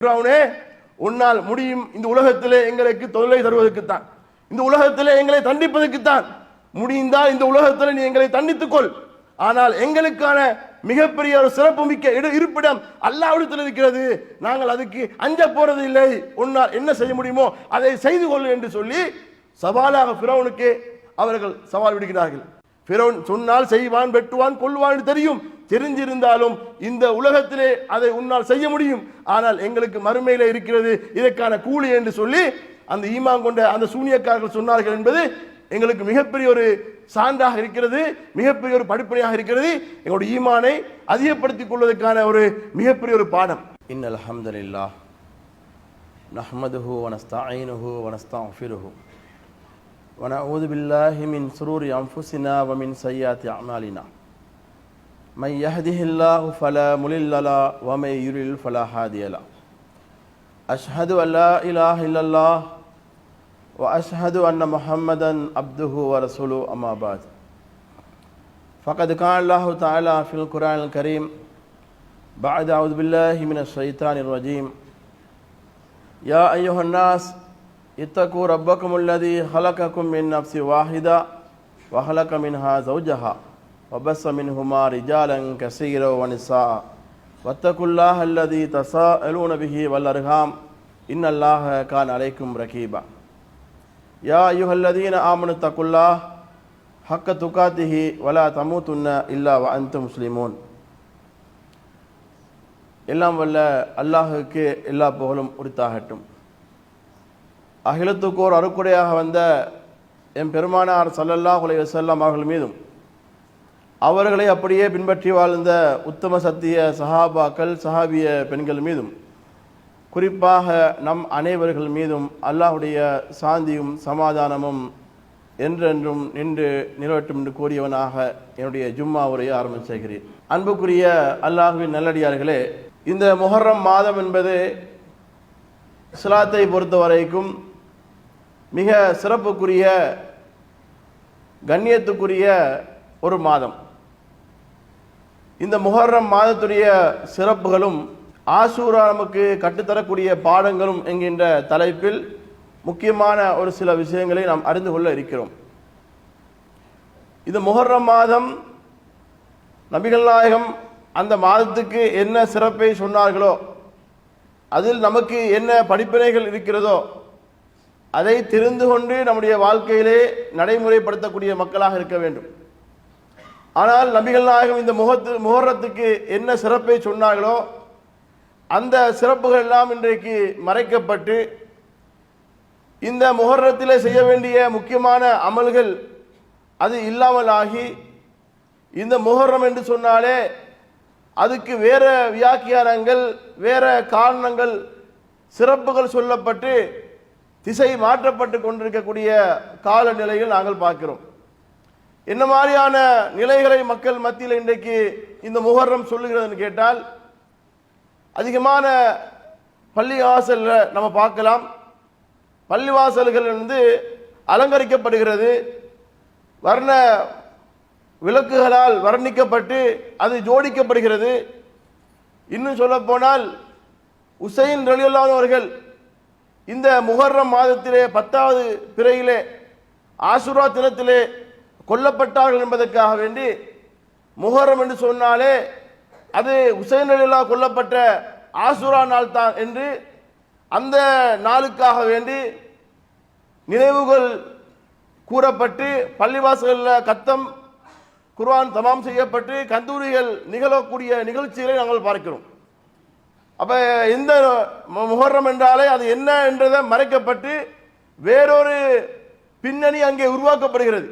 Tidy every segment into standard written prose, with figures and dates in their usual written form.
ஃபிரௌனே, உன்னால் முடியும் இந்த உலகத்திலே எங்களுக்கு தொல்லை தருவதற்குத்தான், இந்த உலகத்திலே எங்களை தண்டிப்பதற்குத்தான். முடிந்தால் இந்த உலகத்தில் நீ எங்களை தண்டித்துக்கொள். ஆனால் எங்களுக்கான மிகப்பெரிய ஒரு சிறப்பு மிக்க இருப்பிடம் அல்லாஹ்விடத்தில் இருக்கிறது. நாங்கள் அதுக்கு அஞ்ச போறது இல்லை. உன்னால் என்ன செய்ய முடியுமோ அதை செய்து கொள் என்று சொல்லி சவாலாக ஃபிரௌனுக்கு அவர்கள் சவால் விடுகிறார்கள். ஃபிரௌன் சொன்னால் செய்வான், வெட்டுவான், கொல்லுவான் தெரியும். தெரிஞ்சிருந்தாலும் இந்த உலகத்திலே அதை உன்னால் செய்ய முடியும், ஆனால் எங்களுக்கு மறுமையில இருக்கிறது இதற்கான கூலி என்று சொல்லி அந்த ஈமான் கொண்ட அந்த சூனியக்காரர்கள் சொன்னார்கள் என்பது எங்களுக்கு மிகப்பெரிய ஒரு சான்றாக இருக்கிறது, மிகப்பெரிய ஒரு படிப்பனையாக இருக்கிறது. எங்களுடைய ஈமானை அதிகப்படுத்திக் கொள்வதற்கான ஒரு மிகப்பெரிய ஒரு பாடம். இன்னல் ஹம்துலில்லாஹ் நஹ்மதுஹு வ நஸ்தஈனுஹு வ நஸ்தக்ஃபிருஹு வ நஊது பில்லாஹி மின் ஷுரூரி அன்ஃபுஸினா வ மின் ஸய்யிஆத்தி அமாலினா மை யஹ்திஹில்லாஹு ஃபலா முலில்ல லஹு வ மை யுலில் ஃபலா ஹாதிய லஹு அஷ்ஹது அன் லா இலாஹ இல்லல்லாஹ் وأشهد أن محمدا عبده ورسوله أما بعد فقد قال الله تعالى في القرآن الكريم بعد أعوذ بالله من الشيطان الرجيم يا أيها الناس اتقوا ربكم الذي خلقكم من نفس واحدة وخلق منها زوجها وبث منهما رجالا كثيرا ونساء واتقوا الله الذي تساءلون به والأرحام إن الله كان عليكم رقيبا يا أيها الذين آمنوا اتقوا الله حق تقاته ولا تموتن إلا وأنتم مسلمون. எல்லாம் வல்ல அல்லாஹுக்கு எல்லா புகழும் உரித்தாகட்டும். அகிலத்துக்கோர் அருக்குடையாக வந்த எம் பெருமானார் ஸல்லல்லாஹு அலைஹி வஸல்லம் அவர்கள் மீதும் அவர்களை அப்படியே பின்பற்றி வாழ்ந்த உத்தம சத்திய சஹாபாக்கள் சஹாபிய பெண்கள் மீதும் குறிப்பாக நம் அனைவர்கள் மீதும் அல்லாஹுடைய சாந்தியும் சமாதானமும் என்றென்றும் நின்று நிலவட்டும் என்று கூறியவனாக என்னுடைய ஜும்மா உரையை ஆரம்பம் செய்கிறேன். அன்புக்குரிய அல்லாஹுவின் நல்லடியார்களே, இந்த முஹர்ரம் மாதம் என்பது இஸ்லாத்தை பொறுத்த வரைக்கும் மிக சிறப்புக்குரிய கண்ணியத்துக்குரிய ஒரு மாதம். இந்த முஹர்ரம் மாதத்துடைய சிறப்புகளும் ஆசூரா நமக்கு கற்றுத்தரக்கூடிய பாடங்களும் என்கின்ற தலைப்பில் முக்கியமான ஒரு சில விஷயங்களை நாம் அறிந்து கொள்ள இருக்கிறோம். இது முஹர்ரம் மாதம், நபிகள் நாயகம் அந்த மாதத்துக்கு என்ன சிறப்பை சொன்னார்களோ, அதில் நமக்கு என்ன படிப்பினைகள் இருக்கிறதோ அதை தெரிந்து கொண்டு நம்முடைய வாழ்க்கையிலே நடைமுறைப்படுத்தக்கூடிய மக்களாக இருக்க வேண்டும். ஆனால் நபிகள் நாயகம் இந்த முஹர்ரத்துக்கு என்ன சிறப்பை சொன்னார்களோ அந்த சிறப்புகள் எல்லாம் இன்றைக்கு மறைக்கப்பட்டு இந்த முஹர்ரத்திலே செய்ய வேண்டிய முக்கியமான அமல்கள் அது இல்லாமல் ஆகி இந்த முஹர்ரம் என்று சொன்னாலே அதுக்கு வேற வியாக்கியானங்கள், வேற காரணங்கள், சிறப்புகள் சொல்லப்பட்டு திசை மாற்றப்பட்டு கொண்டிருக்கக்கூடிய காலநிலையில் நாங்கள் பார்க்கிறோம். என்ன மாதிரியான நிலைகளை மக்கள் மத்தியில் இன்றைக்கு இந்த முஹர்ரம் சொல்லுகிறதுன்னு கேட்டால், அதிகமான பள்ளிவாசல்ல நம்ம பார்க்கலாம். பள்ளிவாசல்கள் அலங்கரிக்கப்படுகிறது, வர்ண விளக்குகளால் வர்ணிக்கப்பட்டு அது ஜோடிக்கப்படுகிறது. இன்னும் சொல்ல போனால் உசைன் ரலியல்லாஹு அவர்கள் இந்த முஹர்ரம் மாதத்திலே 10வது பிறையிலே ஆசுரா தினத்திலே கொல்லப்பட்டார்கள் என்பதற்காக வேண்டி முஹர்ரம் என்று சொன்னாலே அது உசைன் ரலியல்லாஹு கொல்லப்பட்ட ஆசுரா நாள் தான் என்று அந்த நாளுக்காக வேண்டி நினைவுகள் கூறப்பட்டு பள்ளிவாசல்களில் கத்தம் குர்ஆன் தமாம் செய்யப்பட்டு கந்தூரிகள் நிகழக்கூடிய நிகழ்ச்சிகளை நாங்கள் பார்க்கிறோம். அப்ப இந்த முஹர்ரம் என்றாலே அது என்ன என்றதை மறைக்கப்பட்டு வேறொரு பின்னணி அங்கே உருவாக்கப்படுகிறது.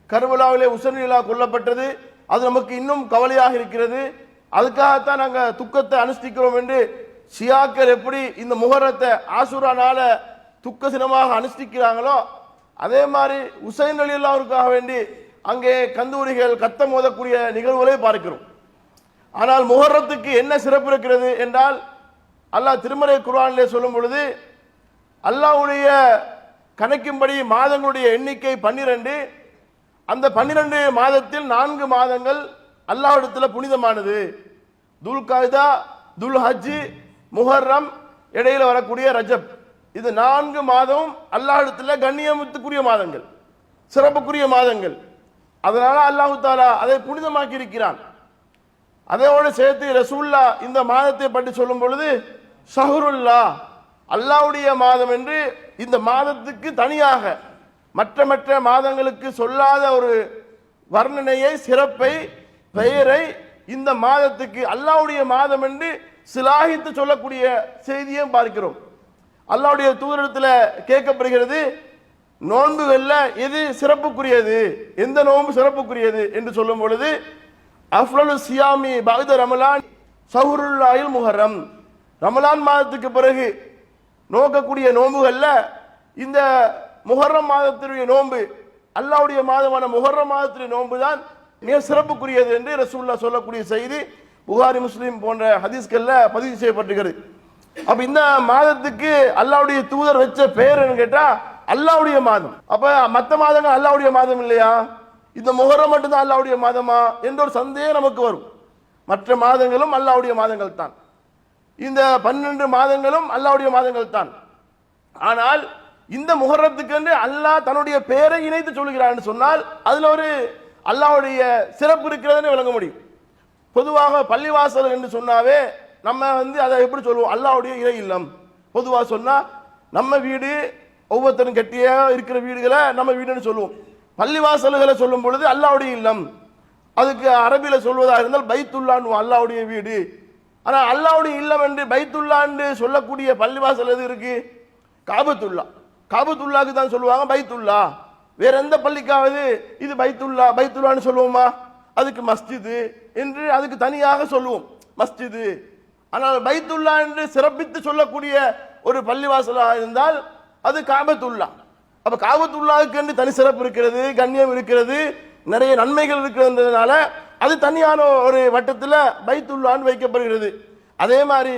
கர்பலாவிலே உசைன் ரலியல்லாஹு கொல்லப்பட்டது, அது நமக்கு இன்னும் கவலையாக இருக்கிறது. அதுக்காகத்தான் நாங்கள் துக்கத்தை அனுஷ்டிக்கிறோம் என்று ஷியாக்கள் எப்படி இந்த முஹர்ரத்தை ஆசுரானால துக்க சினமாக அனுஷ்டிக்கிறாங்களோ அதே மாதிரி உசைன் ரலியல்லாஹுக்காக வேண்டி அங்கே கந்தூரிகள் கத்தம் ஓதக்கூடிய நிகழ்வுகளை பார்க்கிறோம். ஆனால் முஹர்ரத்துக்கு என்ன சிறப்பு இருக்கிறது என்றால், அல்லாஹ் திருமறை குர்ஆனிலே சொல்லும் பொழுது அல்லாஹ்வுடைய கணக்கின்படி மாதங்களுடைய எண்ணிக்கை 12. அந்த 12 மாதத்தில் 4 மாதங்கள் அல்லாஹ்விடத்தில் புனிதமானது. துல் கஅதா, துல் ஹஜ், முஹர்ரம், இடையில வரக்கூடிய ரஜப், இது 4 மாதமும் அல்லாஹ்விடத்துல கண்ணியத்துக்குரிய மாதங்கள், சிறப்புக்குரிய மாதங்கள். அதனால அல்லாஹ் தஆலா அதை புனிதமாக்கி இருக்கிறான். அதோடு சேர்த்து ரசூலுல்லாஹ் இந்த மாதத்தை பற்றி சொல்லும் பொழுது ஷஹ்ருல்லா, அல்லாஹ்வுடைய மாதம் என்று இந்த மாதத்துக்கு தனியாக மற்ற மாதங்களுக்கு சொல்லாத ஒரு வர்ணனையை, சிறப்பை, பெயரை இந்த மாதத்துக்கு அல்லாஹ்வுடைய மாதம் என்று சிலாகித்து சொல்லக்கூடிய செய்தியும் பார்க்கிறோம். அல்லாஹ்வுடைய தூதரிடத்தில் கேட்கப்படுகிறது, நோன்புகள்ல எது சிறப்புக்குரியது, எந்த நோன்பு சிறப்புக்குரியது என்று சொல்லும் பொழுது அஃலலு சியாமி பஅத ரமலான் ஷஹ்ருல்லாஹில் முஹர்ரம், ரமலான் மாதத்துக்கு பிறகு நோக்கக்கூடிய நோன்புகள்ல இந்த முஹர்ரம் மாதத்தினுடைய நோன்பு, அல்லாஹ்வுடைய மாதமான முஹர்ரம் மாதத்தினுடைய நோன்பு தான் மிக சிறப்புக்குரியது என்று ரசூலுல்லாஹ் சொல்லக்கூடிய செய்தி புகாரி, முஸ்லிம் போன்ற ஹதீஸ்கள்ல பதிவு செய்யப்பட்டிருக்கிறது. அப்ப இந்த மாதத்துக்கு அல்லாஹ்வுடைய தூதர் வச்ச பெயர் என்னன்னு கேட்டா அல்லாஹ்வுடைய மாதம். அப்ப மற்ற மாதங்கள் அல்லாஹ்வுடைய மாதம் இல்லையா, இந்த முஹர்ரம் மட்டும்தான் அல்லாஹ்வுடைய மாதமா என்ற ஒரு சந்தேகம் நமக்கு வரும். மற்ற மாதங்களும் அல்லாஹ்வுடைய மாதங்கள் தான், இந்த 12 மாதங்களும் அல்லாஹ்வுடைய மாதங்கள் தான். ஆனால் இந்த முஹர்ரத்துக்கு என்று அல்லாஹ் தன்னுடைய பெயரை இணைத்து சொல்கிறான்னு சொன்னால் அதுல ஒரு அல்லாஹ்வுடைய சிறப்பு இருக்கிறதுன்னு விளங்க முடியும். பொதுவாக பள்ளிவாசல் என்று சொன்னாவே நம்ம அதை எப்படி சொல்லுவோம், அல்லாஹ்வுடைய இறை இல்லம். பொதுவாக சொன்னா நம்ம வீடு, ஒவ்வொருத்தரும் கட்டிய இருக்கிற வீடுகளை நம்ம வீடுன்னு சொல்லுவோம். பள்ளிவாசல்களை சொல்லும் பொழுது அல்லாஹ்வுடைய இல்லம், அதுக்கு அரபியில சொல்வதாக இருந்தால் பைத்துல்லான்னு, அல்லாஹ்வுடைய வீடு. ஆனா அல்லாஹ்வுடைய இல்லம் என்று பைத்துல்லா என்று சொல்லக்கூடிய பள்ளிவாசல் எது இருக்கு? காபத்துல்லா. காபத்துல்லாக்கு தான் சொல்லுவாங்க பைத்துல்லா. வேற எந்த பள்ளிக்காவது இது பைத்துல்லா பைத்துல்லான்னு சொல்லுவோமா? அதுக்கு மஸ்ஜிது என்று அதுக்கு தனியாக சொல்லுவோம், மஸ்ஜிது. ஆனால் பைத்துல்லா என்று சிறப்பித்து சொல்லக்கூடிய ஒரு பள்ளிவாசலாக இருந்தால் அது காபத்துல்லா. அப்ப காபத்துல்லாவுக்கு என்று தனி சிறப்பு இருக்கிறது, கண்ணியம் இருக்கிறது, நிறைய நன்மைகள் இருக்கிறதுனால அது தனியான ஒரு வட்டத்தில் பைத்துல்லான்னு வைக்கப்படுகிறது. அதே மாதிரி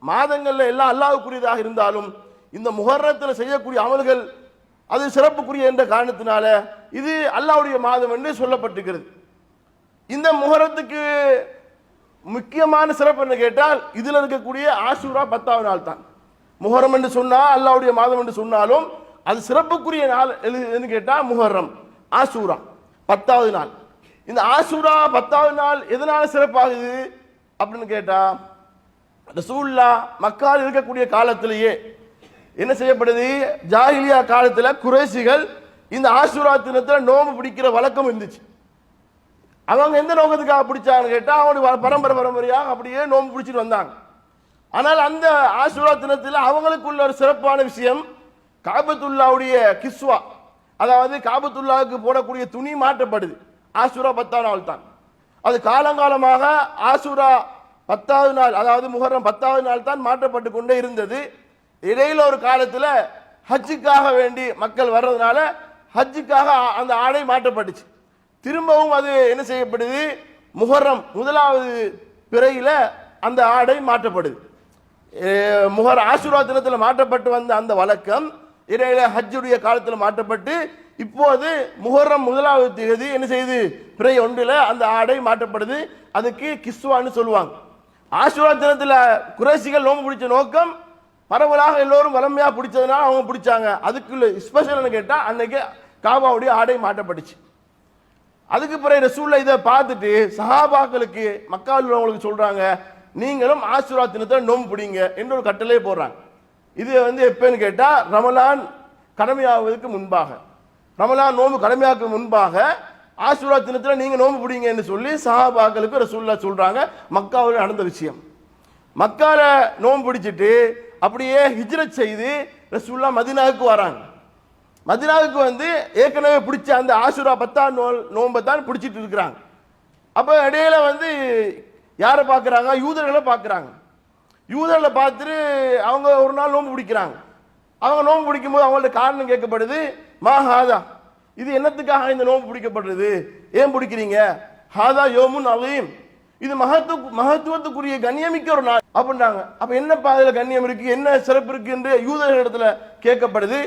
மாதங்கள்ல எல்லாம் அல்லாஹ்வுக்குரியதாக இருந்தாலும் இந்த முஹர்ரத்தில் செய்யக்கூடிய அமல்கள் அது சிறப்புக்குரிய என்ற காரணத்தினால இது அல்லாஹ்வுடைய மாதம் என்று சொல்லப்பட்டிருக்கிறது. இந்த முஹர்ரத்துக்கு முக்கியமான சிறப்பு என்ன கேட்டால் இதுல இருக்கக்கூடிய ஆஷூரா 10வது நாள் தான். முஹர்ரம் என்று சொன்னா அல்லாஹ்வுடைய மாதம் என்று சொன்னாலும் அது சிறப்புக்குரிய நாள் எதுன்னு கேட்டா முஹர்ரம், ஆஷூரா 10வது நாள். இந்த ஆஷூரா 10வது நாள் எதனால சிறப்பாகுது அப்படின்னு கேட்டா ரசூலுல்லாஹ் மக்காவில் இருக்கக்கூடிய காலத்திலேயே என்ன செய்யப்படுது, ஜாஹிலியா காலத்துல குறைஷிகள் இந்த ஆஷூரா தினத்துல நோன்பு பிடிக்கிற வழக்கம் இருந்துச்சு. அவங்க எந்த நோக்கத்துக்காக பிடிச்சாங்கன்னு கேட்டா அவங்க பரம்பரையாக அப்படியே நோன்பு பிடிச்சிட்டு வந்தாங்க. ஆனால் அந்த ஆஷூரா தினத்தில் அவங்களுக்குள்ள ஒரு சிறப்பான விஷயம், காபத்துல்லாவுடைய கிஸ்வா, அதாவது காபத்துல்லாவுக்கு போடக்கூடிய துணி மாற்றப்படுது. ஆஷூரா 10வது நாள் தான். அது காலங்காலமாக ஆஷூரா 10வது நாள், அதாவது முஹர்ரம் 10வது நாள் தான் மாற்றப்பட்டு கொண்டே இருந்தது. இடையில ஒரு காலத்துல ஹஜ்ஜுக்காக வேண்டி மக்கள் வர்றதுனால ஹஜ்ஜுக்காக அந்த ஆடை மாற்றப்பட்டுச்சு. திரும்பவும் அது என்ன செய்யப்படுது, முஹர்ரம் 1வது பிறையில அந்த ஆடை மாற்றப்படுது. ஆஷூரா தினத்தில் மாற்றப்பட்டு வந்த அந்த வழக்கம் இடையில ஹஜ்ஜுடைய காலத்தில் மாற்றப்பட்டு இப்போது முஹர்ரம் 1வது தேதி என்ன செய்யுது, பிறை 1ல அந்த ஆடை மாற்றப்படுது. அதுக்கு கிஸ்வான்னு சொல்லுவாங்க. ஆஷூரா தினத்தில் குறைஷிகள் நோன்பு பிடிச்ச நோக்கம் பரவலாக எல்லோரும் வளமையா பிடிச்சதுனால அவங்க பிடிச்சாங்க. அதுக்குள்ள ஸ்பெஷல்னு கேட்டா அன்னைக்கு காபாவுடைய ஆடை மாற்றப்பட்டுச்சு. அதுக்கு பிறகு ரசூலுல்லாஹ் இதை பார்த்துட்டு சஹாபாக்களுக்கு, மக்காவில் உள்ளவங்களுக்கு சொல்றாங்க, நீங்களும் ஆஷூரா தினத்தை நோன்பு பிடிங்க என்று ஒரு கட்டளை போடுறாங்க. இது எப்பன்னு கேட்டா ரமலான் கடமையாவதற்கு முன்பாக, ரமலான் நோன்பு கடமையாக்கு முன்பாக ஆஷூரா தினத்துல நீங்க நோன்பு பிடிங்க என்று சொல்லி சஹாபாக்களுக்கு ரசூலுல்லாஹ் சொல்றாங்க. மக்காவில் நடந்த விஷயம். மக்கால நோன்பு பிடிச்சிட்டு அப்படியே ஹிஜ்ரத் செய்து ரசூலுல்லாஹ் மதீனாவுக்கு வராங்க. மதீனாவுக்கு ஏற்கனவே பிடிச்ச அந்த ஆஷூரா 10வது நோன்பை தான் பிடிச்சிட்டு இருக்கிறாங்க. அப்ப இடையில யாரை பார்க்கறாங்க, யூதர்களை பார்க்கறாங்க. யூதர்களை பார்த்துட்டு அவங்க ஒரு நாள் நோன்பு பிடிக்கிறாங்க. அவங்க நோன்பு பிடிக்கும் போது அவங்கள்ட்ட காரணம் கேட்கப்படுது, மா ஹாதா, இது என்னத்துக்காக இந்த நோன்பு பிடிக்கப்படுறது, ஏன் பிடிக்கிறீங்க? ஹாதா யோமுன் அலீம், இது மகத்துவத்துக்குரிய கண்ணியமிக்க ஒரு நாள் அப்படின்றாங்க. அப்ப என்னப்பா அதுல கண்ணியம் இருக்கு, என்ன சிறப்பு இருக்கு என்று யூதர்கள் இடத்துல கேட்கப்படுது.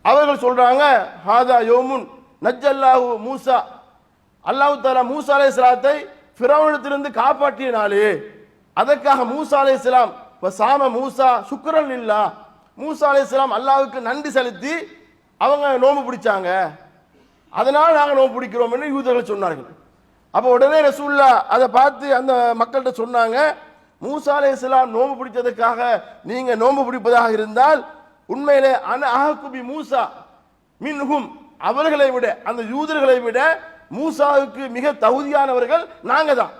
அவர்கள் சொல்றாங்க, ஹாதா யோமுன் நஜ்ஜல்லாஹு மூசா, அல்லாஹ் தஆலா மூசா அலைஹிஸ்ஸலாத்தை ஃபிரௌனிடத்திலிருந்து காப்பாற்றிய நாளே, அதற்காக மூசா அலைஹிஸ்ஸலாம் சாம மூசா சுக்ரன் இல்லா, மூசா அலைஹிஸ்ஸலாம் அல்லாஹ்வுக்கு நன்றி செலுத்தி அவங்க நோன்பு பிடிச்சாங்க, அதனால் நாங்கள் நோன்பு பிடிக்கிறோம் என்று யூதர்கள் சொன்னார்கள். அப்போ உடனே ரசூல்லா அதை பார்த்து அந்த மக்கள்கிட்ட சொன்னாங்க, மூசா அலைஹிஸ்ஸலாம் நோன்பு பிடிச்சதுக்காக நீங்க நோன்பு பிடிப்பதாக இருந்தால் உண்மையிலே அஹகுபி மூசா மின்ஹும், அவர்களை விட அந்த யூதர்களை விட மூசாவுக்கு மிக தகுதியானவர்கள் நாங்க தான்.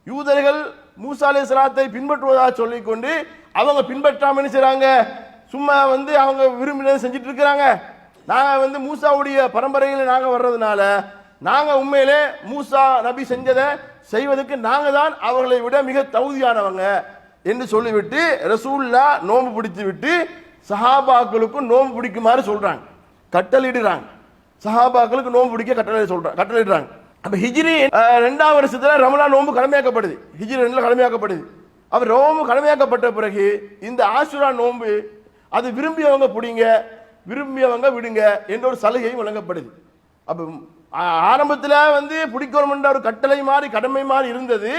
யூதர்கள் மூசா அலைஹிஸ்ஸலாத்தை பின்பற்றுவதாக சொல்லிக்கொண்டு அவங்க பின்பற்றாம என்ன செய்றாங்க, சும்மா அவங்க விரும்பினதை செஞ்சுட்டு இருக்கிறாங்க. நாங்க மூசாவுடைய பரம்பரையில் நாங்க வர்றதுனால நாங்க உண்மையிலே மூசா நபி செஞ்சதை செய்வதற்கு நாங்க தான் அவர்களை விட மிக தகுதியானவங்க என்று சொல்லிவிட்டு ரசூல்லா நோன்பு பிடித்து விட்டு சஹாபாக்களுக்கும் நோன்பு பிடிக்குமாறு சொல்றாங்க, கட்டளையிடுறாங்க. சஹாபாக்களுக்கு நோன்பு பிடிக்க கட்டளையிடுறாங்க. அப்ப ஹிஜ்ரி 2ஆம் வருஷத்துல ரமலான் நோன்பு கடமையாக்கப்படுது. ஹிஜ்ரி 2ல கடமையாக்கப்படுது. அப்ப நோன்பு கடமையாக்கப்பட்ட பிறகு இந்த ஆஷுரா நோன்பு அது விரும்பியவங்க பிடிங்க, விரும்பியவங்க விடுங்க என்ற ஒரு சலுகை வழங்கப்படுது. அப்ப ஆரம்பத்தில் பிடிக்கணும் என்ற ஒரு கட்டளை மாதிரி கடமை மாதிரி இருந்தது.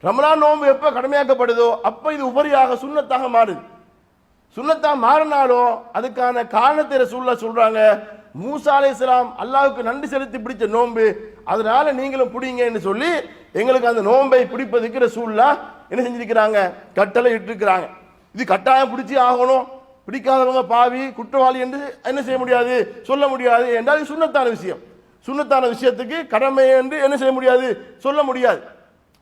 ரமலான் நோன்பு எப்ப கடமையாக்கப்படுதோ அப்ப இது உபரியாக சுன்னத்தாக மாறுது. சுன்னத்தா மாறினாலும் அதுக்கான காரணத்தை ரசூலுல்லாஹ் சொல்றாங்க, மூசா அலைஹிஸ்ஸலாம் அல்லாஹ்வுக்கு நன்றி செலுத்தி பிடிச்ச நோன்பு, அதனால நீங்களும் பிடிங்கன்னு சொல்லி எங்களுக்கு அந்த நோன்பை பிடிப்பதற்கு ரசூலுல்லாஹ் என்ன செஞ்சிருக்கிறாங்க, கட்டளை இட்டிருக்கிறாங்க. இது கட்டாயம் பிடிச்சி ஆகணும், பிடிக்காதவங்க பாவி குற்றவாளி என்று என்ன செய்ய முடியாது, சொல்ல முடியாது என்றால் இது சுன்னத்தான விஷயம். சுன்னத்தான விஷயத்துக்கு கடமை என்று என்ன செய்ய முடியாது, சொல்ல முடியாது.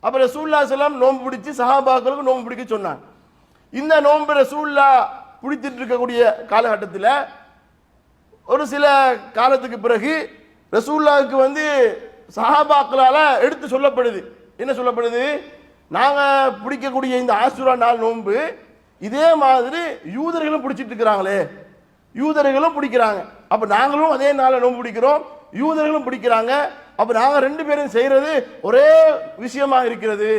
அப்ப ரசூலுல்லாஹி ஸல்லல்லாஹு அலைஹி வஸல்லம் நோன்பு பிடிச்சி சஹாபாக்களுக்கு நோன்பு பிடிக்க சொன்னாங்க. இந்த நோன்பு ரசூலுல்லாஹ் பிடித்திட்டு இருக்கக்கூடிய காலகட்டத்தில் ஒரு சில காலத்துக்கு பிறகு ரசூலுல்லாஹ்வுக்கு சஹாபாக்களால எடுத்து சொல்லப்படுது. என்ன சொல்லப்படுது, நாங்க பிடிக்கக்கூடிய இந்த ஆஷுரா நாள் நோன்பு இதே மாதிரி யூதர்களும் பிடிச்சிட்டு இருக்கிறாங்களே, யூதர்களும் பிடிக்கிறாங்க, அப்ப நாங்களும் அதே நாள நோன்பு பிடிக்கிறோம், யூதர்களும் பிடிக்கிறாங்க, அப்ப நாங்க 2 பேரும் செய்யறது ஒரே விஷயமா இருக்கிறது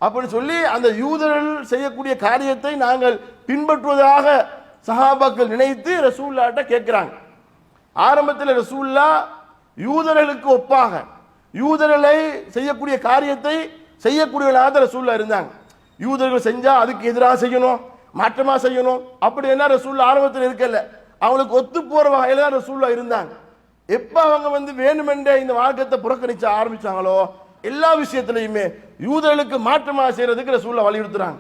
அப்படின்னு சொல்லி அந்த யூதர்கள் செய்யக்கூடிய காரியத்தை நாங்கள் பின்பற்றுவதாக சஹாபாக்கள் நினைத்து ரசூலுல்லாஹ்ட்ட கேட்கிறாங்க. ஆரம்பத்தில் ரசூலுல்லாஹ் யூதர்களுக்கு ஒப்பாக யூதர்களை செய்யக்கூடிய காரியத்தை செய்யக்கூடியவர்களாக ரசூலுல்லாஹ் இருந்தாங்க. யூதர்கள் செஞ்சா அதுக்கு எதிராக செய்யணும், மாற்றமா செய்யணும் அப்படி என்ன ரசூலுல்லாஹ் ஆரம்பத்தில் இருக்கல, அவங்களுக்கு ஒத்து போற வகையில தான் ரசூலுல்லாஹ் இருந்தாங்க. எப்ப அவங்க வேணுமென்றே இந்த மார்க்கத்தை புறக்கணிச்ச ஆரம்பிச்சாங்களோ எல்லா விஷயத்திலையுமே யூதர்களுக்கு மாற்றமா செய்யறதுக்கு ரசூலுல்லாஹ் வலியுறுத்துறாங்க.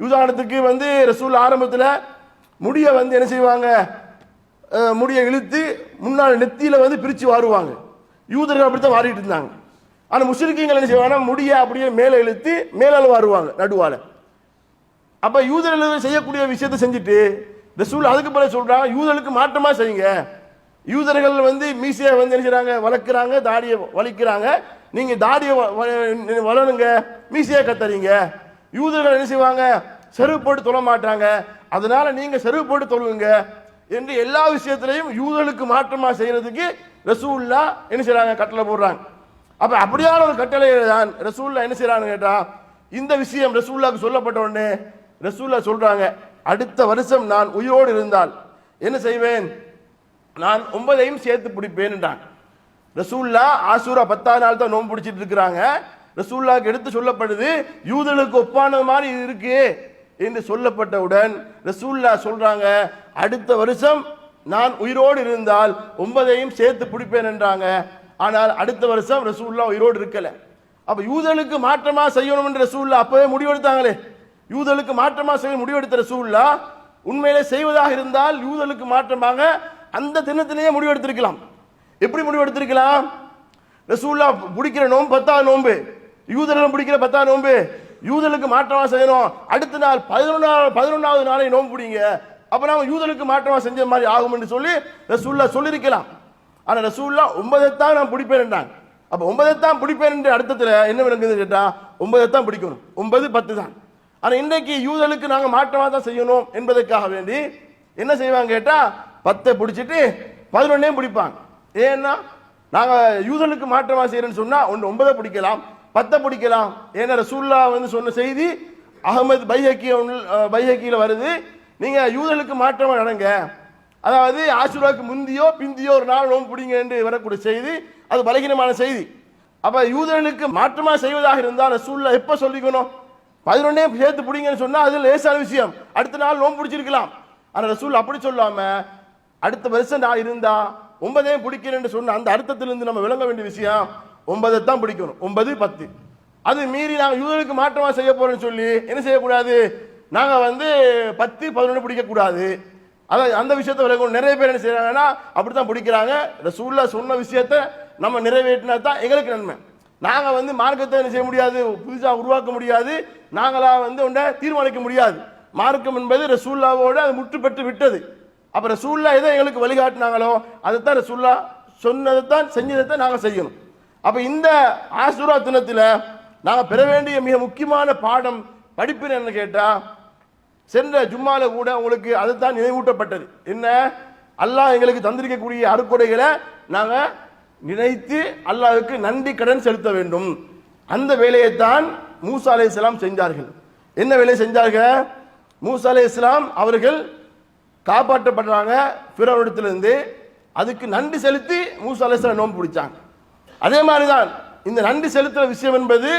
உதாரணத்துக்கு ரசூலுல்லாஹ் ஆரம்பத்தில் முடிய என்ன செய்வாங்க, முடிய இழுத்து முன்னால் நெத்தியில பிரிச்சு வாருவாங்க. யூதர்கள் அப்படித்தான் வாரிட்டு இருந்தாங்க. ஆனா முஸ்லிம்கள் என்ன செய்வாங்க, முடிய அப்படியே மேலே இழுத்து மேலால வாருவாங்க நடுவால. அப்ப யூதர்கள் செய்யக்கூடிய விஷயத்தை செஞ்சுட்டு ரசூல் அதுக்கு பிறகு சொல்றாங்க, யூதர்களுக்கு மாற்றமா செய்யுங்க. யூதர்கள் மீசையை என்ன செய்றாங்க, வளர்க்குறாங்க, தாடியை வலிக்கிறாங்க, நீங்க தாடியை வளருங்க, மீசையை கத்தறீங்க. யூதர்கள் என்ன செய்வாங்க, செருப்பு போட்டு தொழ மாட்டாங்க, அதனால நீங்க செருப்பு போட்டு தொழுங்க என்று எல்லா விஷயத்திலையும் யூதர்களுக்கு மாற்றமா செய்யறதுக்கு ரசூலுல்லாஹ் என்ன செய்றாங்க, கட்டளை போடுறாங்க. அப்ப அப்படியான ஒரு கட்டளை தான் ரசூலுல்லாஹ் என்ன செய்றாங்க கேட்டா, இந்த விஷயம் ரசூலுல்லாஹ்க்கு சொல்லப்பட்ட உடனே ரசூலுல்லாஹ் சொல்றாங்க, அடுத்த வருஷம் நான் உயிரோடு இருந்தால் என்ன செய்வேன், நான் 9ஐயும் சேர்த்து பிடிப்பேன் என்றான். ரசூலுல்லாஹ் ஆஷூரா 10ஆம் நாள் தான் நோன்பு பிடிச்சிட்டு இருக்கிறாங்க. ரசூலுல்லாஹ்க்கு எடுத்து சொல்லப்படுது, யூதர்களுக்கு ஒப்பான மாதிரி இருக்கு என்று சொல்லப்பட்டவுடன் ரசூலுல்லாஹ் சொல்றாங்க, அடுத்த வருஷம் நான் உயிரோடு இருந்தால் 9ஐயும் சேர்த்து பிடிப்பேன் என்றாங்க. ஆனால் அடுத்த வருஷம் ரசூலுல்லாஹ் உயிரோடு இருக்கல. அப்ப யூதர்களுக்கு மாற்றமா செய்யணும் என்று ரசூலுல்லாஹ் அப்பவே முடிவெடுத்தாங்களே, யூதர்களுக்கு மாற்றமா செய்ய முடிவெடுத்த ரசூலுல்லாஹ் உண்மையிலே செய்வதாக இருந்தால் யூதர்களுக்கு மாற்றமாக அந்த தினத்திலேயே முடிவெடுத்திருக்கலாம். எப்படி முடிவெடுத்திருக்கலாம், ரசூலுல்லாஹ் பிடிக்கிற நோன்பு 10ஆம் நோன்பு, யூதர்களும் பிடிக்கிற 10ஆம் நோன்பு, யூதர்களுக்கு மாற்றமா செய்யணும், அடுத்த நாள் 11வது நாளை நோன்பு பிடிங்க, அப்ப நாம யூதர்களுக்கு மாற்றமா செஞ்ச மாதிரி ஆகும் என்று சொல்லி ரசூலுல்லாஹ் சொல்லியிருக்கலாம். ஆனா ரசூலுல்லாஹ் 9ஐத்தான் நான் பிடிப்பேன் என்றாங்க. அப்ப 9ஐத்தான் பிடிப்பேன் என்று அர்த்தத்தில் என்ன விளங்குது கேட்டா, 9ஐத்தான் பிடிக்கணும், 9 10 தான். ஆனா இன்றைக்கு யூதர்களுக்கு நாங்க மாற்றமா தான் செய்யணும் என்பதற்காக வேண்டி என்ன செய்வாங்க கேட்டா, 10 பிடிச்சிட்டு 11ஐயும் பிடிப்பாங்க. ஏன்னா நாங்க யூதர்களுக்கு மாற்றமா செய்யறேன்னு சொன்னா 9 பிடிக்கலாம், 10 பிடிக்கலாம். ஏன்னா ரசூலுல்லாஹ் சொன்ன செய்தி அஹ்மத் பைஹக்கியில வருது, நீங்க யூதர்களுக்கு மாற்றமா நடங்க, அதாவது ஆஷூராக்கு முந்தியோ பிந்தியோ ஒரு நாள் நோன்பு பிடிங்க என்று வரக்கூடிய செய்தி அது பலகீனமான செய்தி. அப்ப யூதர்களுக்கு மாற்றமா செய்வதாக இருந்தால் ரசூலுல்லாஹ் எப்ப சொல்லிக்கணும், 11 சேர்த்து பிடிங்கன்னு சொன்னா அது லேசான விஷயம், அடுத்த நாள் நோன்பு பிடிச்சிருக்கலாம். ஆனா ரசூல் அப்படி சொல்லாம அடுத்த வருஷம் நான் இருந்தா 9 பிடிக்கிறேன்னு சொன்ன அந்த அர்த்தத்திலிருந்து நம்ம விளங்க வேண்டிய விஷயம் 9 தான் பிடிக்கணும், 9, 10. அது மீறி நாங்கள் யூதருக்கு மாற்றமா செய்ய போறோம்னு சொல்லி என்ன செய்யக்கூடாது, நாங்க 10, 11 பிடிக்க கூடாது. அதான் அந்த விஷயத்தை விளக்கணும். நிறைய பேர் என்ன செய்யறாங்கன்னா அப்படித்தான் பிடிக்கிறாங்க. ரசூலுல்லாஹ் சொன்ன விஷயத்தை நம்ம நிறைவேற்றினா தான் எங்களுக்கு நன்மை. நாங்க மார்க்கத்தை என்ன செய்ய முடியாது, புதுசா உருவாக்க முடியாது, நாங்களா ஒன்றை தீர்மானிக்க முடியாது. மார்க்கம் என்பது ரசூலுல்லாஹ்வோட அது முற்று பெற்று விட்டது. அப்ப ரசூலுல்லாஹ் எதை எங்களுக்கு வழிகாட்டினாங்களோ அதைத்தான் ரசூலுல்லாஹ் சொன்னதைத்தான் செஞ்சதைத்தான் நாங்க செய்யணும். அப்ப இந்த ஆஷூரா தினத்துல நாங்க பெற வேண்டிய மிக முக்கியமான பாடம் படிப்பினை என்ன கேட்டா, சென்ற ஜும்மால கூட உங்களுக்கு அதுதான் நினைவூட்டப்பட்டது. என்ன, அல்லாஹ் எங்களுக்கு தந்திருக்கக்கூடிய அருக்கொடைகளை நாங்க நினைத்து அல்லாஹ்வுக்கு நன்றி கடன் செலுத்த வேண்டும். அந்த வேலையைத்தான் மூசா அலைஹிஸ்ஸலாம் செஞ்சார்கள். என்ன வேலை செஞ்சார்கள்? மூசா அலைஹிஸ்ஸலாம் அவர்கள் காப்பாற்றப்படுறாங்க ஃபிரௌனிடத்திலிருந்து. அதுக்கு நன்றி செலுத்தி மூசா அலைஹிஸ்ஸலாம் நோன்பு பிடிச்சாங்க. அதே மாதிரிதான் இந்த நன்றி செலுத்துற விஷயம் என்பது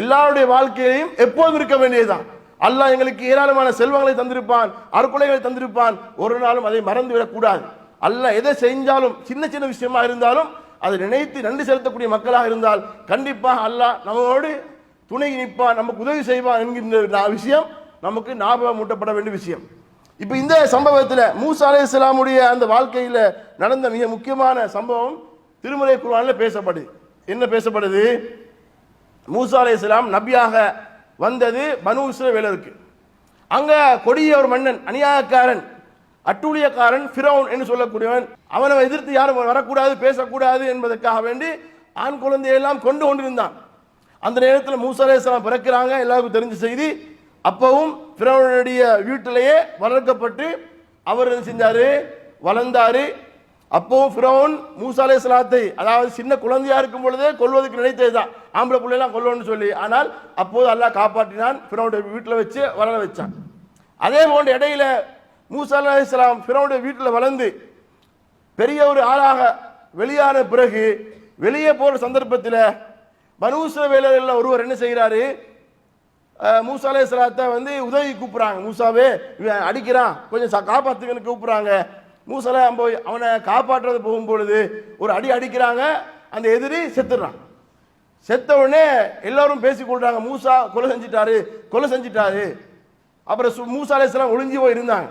எல்லாருடைய வாழ்க்கையிலையும் எப்போதும் இருக்க வேண்டியதுதான். அல்லாஹ் எங்களுக்கு ஏராளமான செல்வங்களை தந்திருப்பான், அருக்குலைகளை தந்திருப்பான், ஒரு நாளும் அதை மறந்து விடக்கூடாது. அல்லாஹ் எதை செஞ்சாலும் சின்ன சின்ன விஷயமா இருந்தாலும் அதை நினைத்து நன்றி செலுத்தக்கூடிய மக்களாக இருந்தால் கண்டிப்பாக அல்லாஹ் நம்மோடு துணை நிற்பான், நமக்கு உதவி செய்வான் என்கின்ற விஷயம் நமக்கு ஞாபகம் ஊட்டப்பட வேண்டிய விஷயம். இப்ப இந்த சம்பவத்தில் மூசா அலைஹிஸ்ஸலாமுடைய அந்த வாழ்க்கையில் நடந்த மிக முக்கியமான சம்பவம் திருமறை குர்ஆனில் பேசப்படுது. என்ன பேசப்படுது? மூசா அலைஹிஸ்ஸலாம் நபியாக வந்தது பனு இஸ்ரவேலருக்கு. அங்க கொடிய ஒரு மன்னன், அநியாயக்காரன், அட்டூழியக்காரன் ஃபிரௌன் என்று சொல்லக்கூடியவன், அவனை எதிர்த்து யாரும் வரக்கூடாது, பேசக்கூடாது என்பதற்காக வேண்டி ஆண் குழந்தையெல்லாம் கொண்டிருந்தான். அந்த நேரத்தில் மூசா அலைஹிஸ்ஸலாம் பிறக்கிறாங்க, எல்லாருக்கும் தெரிஞ்ச செய்தி. அப்பவும் ஃபிரௌனுடைய வீட்டிலேயே வளர்க்கப்பட்டு அவர் என்ன செஞ்சாரு, வளர்ந்தாரு. அப்பவும் ஃபிரௌன் மூசா அலைஹிஸ்ஸலாத்தை, அதாவது சின்ன குழந்தையா இருக்கும் பொழுதே கொல்வதற்கு நினைத்ததுதான், ஆம்பளை பிள்ளைலாம் கொல்லணும்னு சொல்லி. ஆனால் அப்போது அல்லாஹ் காப்பாற்றினான், ஃபிரௌனுடைய வீட்டில் வச்சு வளர வச்சான். அதே போன்ற இடையில மூசா அலைஹிஸ்ஸலாம் ஃபிரௌனுடைய வீட்டில் வளர்ந்து பெரிய ஒரு ஆளாக வெளியான பிறகு வெளியே போற சந்தர்ப்பத்தில் பனு இஸ்ரவேலர்களில் ஒருவர் என்ன செய்கிறாரு, மூசா அலைஹிஸ்ஸலாத்தை உதவி கூப்பிடுறாங்க. மூசாவே இவன் அடிக்கிறான், கொஞ்சம் காப்பாத்துக்கன்னு கூப்பிடுறாங்க. மூசா போய் அவனை காப்பாற்றுறது போகும்பொழுது ஒரு அடி அடிக்கிறாங்க, அந்த எதிரி செத்துடுறான். செத்த உடனே எல்லாரும் பேசிக்கொள்றாங்க, மூசா கொலை செஞ்சிட்டாரு. அப்புறம் மூசா அலைஹிஸ்ஸலாம் ஒளிஞ்சு போய் இருந்தாங்க.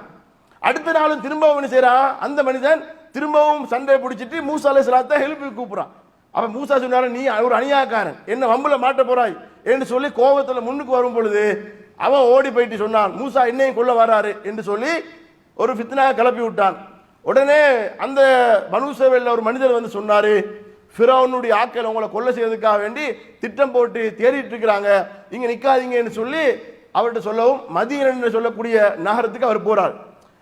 அடுத்த நாளும் திரும்பவும் என்ன செய்யறான், அந்த மனிதன் திரும்பவும் சண்டை பிடிச்சிட்டு மூசா அலைஹிஸ்ஸலாத்தை ஹெல்ப் கூப்பிடுறான். அப்ப மூசா சொன்னாரு, நீ ஒரு அநியாயக்காரன், என்ன வம்புல மாட்ட போறாய் என்று சொல்லி கோபத்துல முன்னுக்கு வரும் பொழுது அவன் ஓடி போயிட்டு சொன்னான், மூசா என்னையும் கொல்ல வராரு என்று சொல்லி ஒரு ஃபித்னா கிளப்பி விட்டான். உடனே அந்த பனு இஸ்ரவேல்ல ஒரு மனிதர் சொன்னாரு, ஃபிரௌனுடைய ஆட்கள் உங்களை கொல்லை செய்வதற்காக வேண்டி திட்டம் போட்டு தேடிட்டு இருக்கிறாங்க, இங்க நிக்காதீங்கன்னு சொல்லி அவர்கிட்ட சொல்லவும் மதீனா என்று சொல்லக்கூடிய நகரத்துக்கு அவர் போறார்.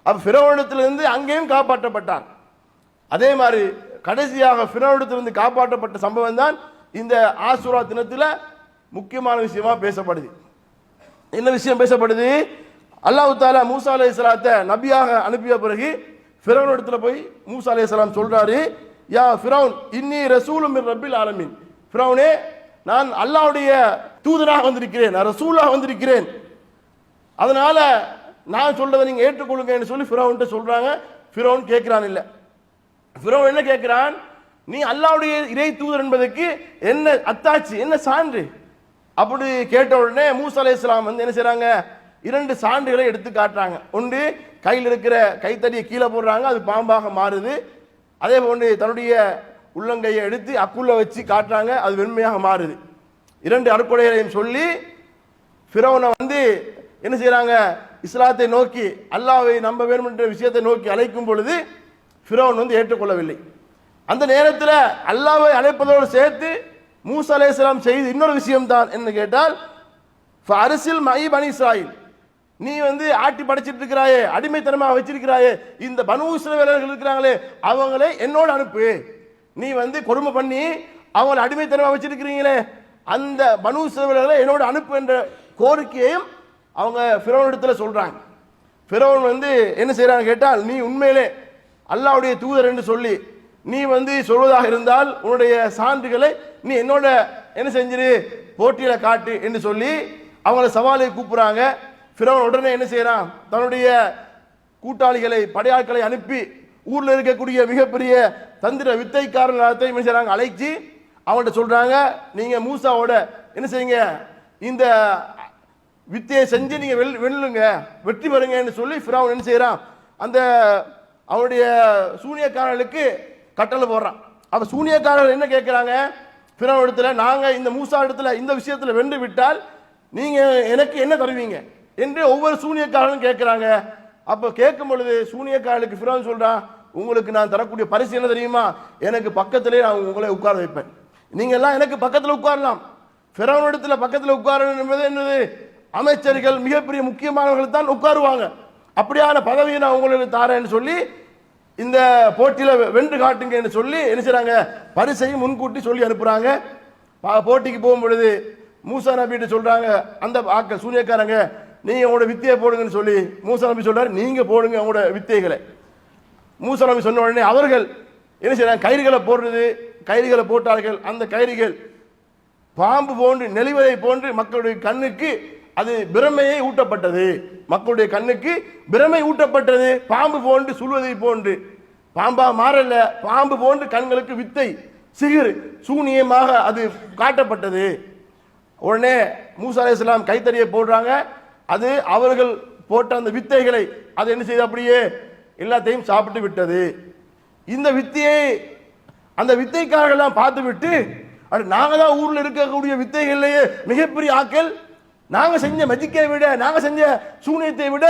அப்ப ஃபிரௌனிடத்திலிருந்து அங்கேயும் காப்பாற்றப்பட்டார். அதே மாதிரி கடைசியாக ஃபிரௌனிடத்திலிருந்து காப்பாற்றப்பட்ட சம்பவம் தான் இந்த ஆஷூரா தினத்தில் முக்கியமான விஷயமா பேசப்படுது. என்ன விஷயம் பேசப்படுது? அல்லாஹ் தஆலா மூசா அலைஹிஸ்ஸலாத்தை நபியாக அனுப்பிய பிறகு ஃபிரௌனிடத்துல போய் மூசா அலைஹிஸ்ஸலாம் சொல்றாரு, யா ஃபிரௌன் இன்னி ரசூலும் மிர் ரப்பில் ஆலமீன், ஃபிரௌனே நான் அல்லாஹ்வுடைய தூதராக வந்திருக்கிறேன், நான் ரசூலாக வந்திருக்கிறேன், அதனால நான் சொல்றதை நீங்க ஏற்றுக்கொள்ளுங்கன்னு சொல்லி ஃபிரௌன்ட்ட சொல்றாங்க. ஃபிரௌன் கேட்கிறான். இல்ல, ஃபிரௌன் என்ன கேட்கிறான், நீ அல்லாஹ்வுடைய இறை தூதர் என்பதற்கு என்ன அத்தாட்சி, என்ன சான்று? அப்படி கேட்ட உடனே மூசா அலைஹிஸ்ஸலாம் என்ன செய்றாங்க, 2 சான்றுகளை எடுத்து காட்டுறாங்க. ஒன்று கையில் இருக்கிற கைத்தடியை கீழே போடுறாங்க, அது பாம்பாக மாறுது. அதே போன்று தன்னுடைய உள்ளங்கையை எடுத்து அக்குள்ள வச்சு காட்டுறாங்க, அது வெண்மையாக மாறுது. 2 அருட்கொடைகளையும் சொல்லி ஃபிரௌனை என்ன செய்யறாங்க, இஸ்லாத்தை நோக்கி அல்லாஹ்வை நம்ப வேண்டும் என்ற விஷயத்தை நோக்கி அழைக்கும் பொழுது ஃபிரௌன் ஏற்றுக்கொள்ளவில்லை. அந்த நேரத்தில் அல்லாஹ்வை அழைப்பதோடு சேர்த்து மூசா அலைஹிஸ்ஸலாம் செய்து இன்னொரு விஷயம் தான் என்ன கேட்டால், ஃபஅர்சில் மஇ பனி இஸ்ராயில், நீ ஆட்டி படைச்சிட்டு இருக்கிறாயே, அடிமைத்தனமாக வச்சிருக்கிறாயே, இந்த பனு இஸ்ரவேலர்கள் இருக்கிறாங்களே அவங்களை என்னோடு அனுப்பு. நீ கொடுமை பண்ணி அவங்களை அடிமைத்தனமாக வச்சிருக்கிறீங்களே, அந்த பனு இஸ்ரவேலர்களை என்னோடு அனுப்பு என்ற கோரிக்கையையும் அவங்க ஃபிரௌனிடத்தில் சொல்றாங்க. ஃபிரௌன் என்ன செய்யறாங்க கேட்டால், நீ உண்மையிலே அல்லாஹ்வுடைய தூதர் என்று சொல்லி நீ சொல்வதாக இருந்தால் உன்னுடைய சான்றுகளை நீ என்னோட என்ன செஞ்சிரு போட்டியில காட்டு என்று சொல்லி அவங்கள சவாலை கூப்பிடுறாங்க. ஃபிரௌன் உடனே என்ன செய்யறான், தன்னுடைய கூட்டாளிகளை படையாட்களை அனுப்பி ஊர்ல இருக்கக்கூடிய மிகப்பெரிய தந்திர வித்தைக்காரர்களை என்ன செய்றாங்க, அழைச்சி அவங்கள்ட்ட சொல்றாங்க, நீங்க மூசாவோட என்ன செய்யுங்க, இந்த வித்தையை செஞ்சு நீங்க வெல்லுங்க, வெற்றி பெறுங்கன்னு சொல்லி ஃபிரௌன் என்ன செய்யறான், அந்த அவனுடைய சூனியக்காரர்களுக்கு கட்டளை போடுறான். அப்ப சூனியக்காரர்கள் என்ன கேட்கிறாங்க, ஃபிரௌன் இடத்துல, நாங்க இந்த மூசா இடத்துல இந்த விஷயத்துல வென்று விட்டால் நீங்க எனக்கு என்ன தருவீங்க என்று ஒவ்வொரு சூனியக்காரர்களும் கேட்கிறாங்க. அப்ப கேட்கும் பொழுது சூனியக்காரர்களுக்கு ஃபிரௌன் சொல்றான், உங்களுக்கு நான் தரக்கூடிய பரிசு என்ன தெரியுமா, எனக்கு பக்கத்திலே நான் உங்களை உட்கார வைப்பேன், நீங்க எல்லாம் எனக்கு பக்கத்துல உட்காரலாம். ஃபிரௌன் இடத்துல பக்கத்துல உட்காரணும் என்பது என்னது, அமைச்சர்கள் மிகப்பெரிய முக்கியமானவர்கள் தான் உட்காருவாங்க. அப்படியான பதவியை நான் உங்களுக்கு தாரேன்னு சொல்லி இந்த போட்டியில வென்று காட்டுங்க என்று சொல்லி என்ன செய்றாங்க, பரிசையும் முன்கூட்டி சொல்லி அனுப்புறாங்க. போட்டிக்கு போகும் பொழுது மூசா நபிட்டு சொல்றாங்க, அந்த ஆக்கள் சூனியக்காரங்க, நீங்க உங்களோட வித்தையை போடுங்கன்னு சொல்லி மூசா நபி சொல்றாரு, நீங்க போடுங்க உங்களோட வித்தைகளை. மூசா நபி சொன்ன உடனே அவர்கள் என்ன செய்றாங்க, கயிறுகளை போடுறது, கயிறுகளை போட்டார்கள். அந்த கயிறுகள் பாம்பு போன்று நெளிவதை போன்று மக்களுடைய கண்ணுக்கு அது பிரமையை ஊட்டப்பட்டது, மக்களுடைய கண்ணுக்கு பிரமை ஊட்டப்பட்டது, பாம்பு போன்று சுழுவதை போன்று, பாம்பா மாறல, பாம்பு போன்று கண்களுக்கு வித்தை சிகிர் சூனியமாக அது காட்டப்பட்டது. உடனே மூசா அலைஹிஸ்ஸலாம் கைத்தறியை போடுறாங்க. அது அவர்கள் போட்ட அந்த வித்தைகளை அது என்ன செய்து அப்படியே எல்லாத்தையும் சாப்பிட்டு விட்டது. இந்த வித்தையை அந்த வித்தைக்காரர்கள்லாம் பார்த்து விட்டு, நாங்க தான் ஊர்ல இருக்கக்கூடிய வித்தைகள்லயே மிகப்பெரிய ஆக்கள், நாங்க செஞ்ச மெஜிக்கை விட, நாங்க செஞ்ச சூனியத்தை விட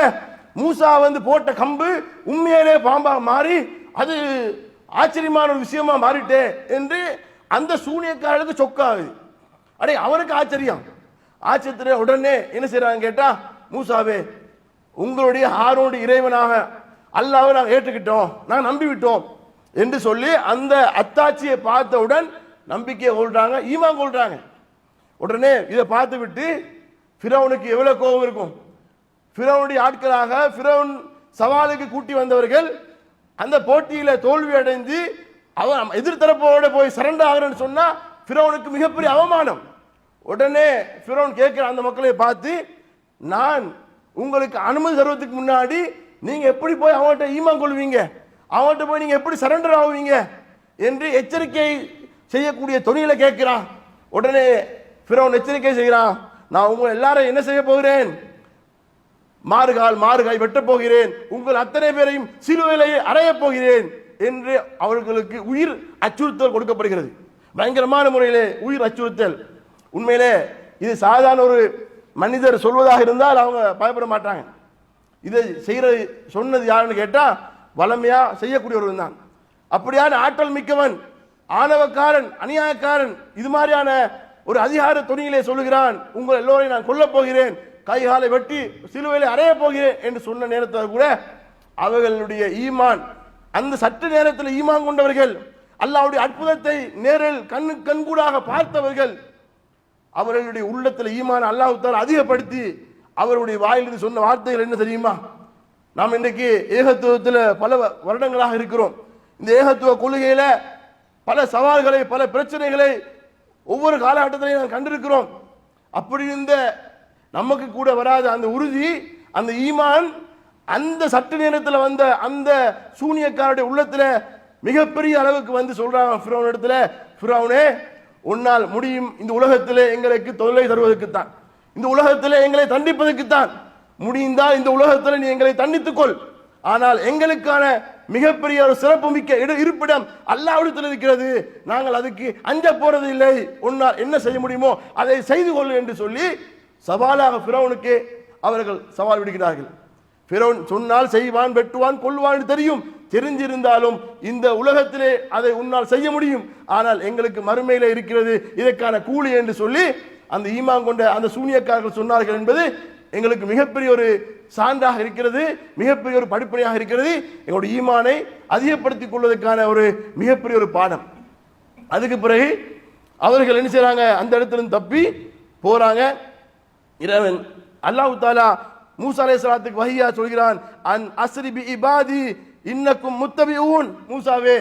மூசா போட்ட கம்பு உண்மையிலே பாம்பா மாறி அது ஆச்சரியமான ஒரு விஷயமா மாறிட்டே என்று அந்த சூனியக்காரருக்கு சொக்காகுது. அடே அவருக்கு ஆச்சரியம். ஆச்சரியத்துல உடனே என்ன செய்யறாங்க கேட்டா, மூசாவே உங்களுடைய ஹாரோனுடைய இறைவனாக அல்லாஹ்வை நாங்கள் ஏற்றுக்கிட்டோம், நாங்கள் நம்பி விட்டோம் என்று சொல்லி அந்த அத்தாட்சியை பார்த்தவுடன் நம்பிக்கையை கொள்றாங்க, ஈமான் கொள்றாங்க. உடனே இதை பார்த்து விட்டு ஃபிரௌனுக்கு எவ்வளவு கோபம் இருக்கும். ஃபிரௌனுடைய ஆட்களாக ஃபிரௌன் சவாலுக்கு கூட்டி வந்தவர்கள் அந்த போட்டியில தோல்வி அடைந்து அவன் எதிர்த்தரப்போட போய் சரண்டர் ஆகிறன்னு சொன்னா ஃபிரௌனுக்கு மிகப்பெரிய அவமானம். உடனே ஃபிரௌன் கேட்கிற அந்த மக்களை பார்த்து, நான் உங்களுக்கு அனுமதி தருவதற்கு முன்னாடி நீங்க எப்படி போய் அவன்கிட்ட ஈமான் கொள்வீங்க, அவன்கிட்ட போய் நீங்க எப்படி சரண்டர் ஆகுவீங்க என்று எச்சரிக்கை செய்யக்கூடிய தொனியில கேட்கிறான். உடனே ஃபிரௌன் எச்சரிக்கை செய்கிறான், நான் உங்க எல்லாரும் என்ன செய்ய போகிறேன், மாறுகாய் வெட்டப் போகிறேன், உங்கள் அத்தனை பேரையும் சிலுவையிலே அறையப் போகிறேன் என்று அவர்களுக்கு உயிர் அச்சுறுத்தல் கொடுக்கப்படுகிறது. பயங்கரமான முறையிலே உயிர் அச்சுறுத்தல். உண்மையிலே இது சாதாரண ஒரு மனிதர் சொல்வதாக இருந்தால் அவங்க பயப்பட மாட்டாங்க. இதை செய்யற சொன்னது யாருன்னு கேட்டா வளமையா செய்யக்கூடியவர்கள் தான். அப்படியான ஆற்றல் மிக்கவன், ஆணவக்காரன், அநியாயக்காரன் இது மாதிரியான ஒரு அதிகார துணியிலே சொல்லுகிறான், உங்கள் எல்லோரையும் நான் கொல்லப் போகிறேன், கைகாலை வெட்டி சிலுவையிலே அறைய போகிறேன் என்று சொன்ன நேரத்தில் கூட அவர்களுடைய ஈமான், அந்த சற்று நேரத்தில் ஈமான் கொண்டவர்கள், அல்லாஹ்வுடைய அற்புதத்தை நேரில் கண்கூடாக பார்த்தவர்கள், அவர்களுடைய உள்ளத்தில் ஈமான் அல்லாஹ் தஆலா அதிகப்படுத்தி அவருடைய வாயிலிருந்து சொன்ன வார்த்தைகள் என்ன தெரியுமா, நாம் இன்றைக்கு ஏகத்துவத்தில் பல வருடங்களாக இருக்கிறோம். இந்த ஏகத்துவ கொள்கையில பல சவால்களை பல பிரச்சனைகளை ஒவ்வொரு காலகட்டத்திலையும் நாம் கண்டிருக்கிறோம். அப்படி இருந்த நமக்கு கூட வராத அந்த உறுதி, அந்த ஈமான் அந்த சற்று நேரத்தில் வந்த அந்த சூனியக்காரருடைய உள்ளத்தில் மிகப்பெரிய அளவுக்கு வந்து சொல்றாங்க ஃபிரௌன் இடத்துல, ஃபிரௌனே உன்னால் முடியும் இந்த உலகத்திலே எங்களுக்கு தொல்லை தருவதற்குத்தான், இந்த உலகத்திலே எங்களை தண்டிப்பதற்குத்தான், முடிந்தால் இந்த உலகத்தில் நீ எங்களை தண்டித்துக்கொள், ஆனால் எங்களுக்கான மிகப்பெரிய ஒரு சிறப்பு மிக்க இருப்பிடம் அல்லாஹ்விடத்தில் இருக்கிறது, நாங்கள் அதுக்கு அஞ்ச போறது இல்லை, உன்னால் என்ன செய்ய முடியுமோ அதை செய்து கொள் என்று சொல்லி சவாலாக ஃபிரௌனுக்கு அவர்கள் சவால் விடுகிறார்கள். ஃபிரௌன் சொன்னால் செய்வான், வெட்டுவான், கொல்லுவான் தெரியும், தெரிஞ்சிருந்தாலும் இந்த உலகத்திலே அதை உன்னால் செய்ய முடியும், ஆனால் எங்களுக்கு மறுமையிலே இருக்கிறது இதற்கான கூலி என்று சொல்லி அந்த ஈமான் கொண்ட அந்த சூனியக்காரர்கள் சொன்னார்கள் என்பது எங்களுக்கு மிகப்பெரிய ஒரு சான்றாக இருக்கிறது, மிகப்பெரிய ஒரு படிப்பனையாக இருக்கிறது, எங்களுடைய ஈமானை அதிகப்படுத்திக் கொள்வதற்கான ஒரு மிகப்பெரிய ஒரு பாடம். அதுக்கு பிறகு அவர்கள் என்ன செய்றாங்க, அந்த இடத்துல தப்பி போறாங்க. இறைவன் அல்லாஹ் தஆலா மூசா அலைஹிஸ்ஸலாத்துக்கு வஹியா சொல்கிறான், அன் அஸ்ரி பி இபாதி இன்னக்கும் முத்தபிஊன், மூசாவே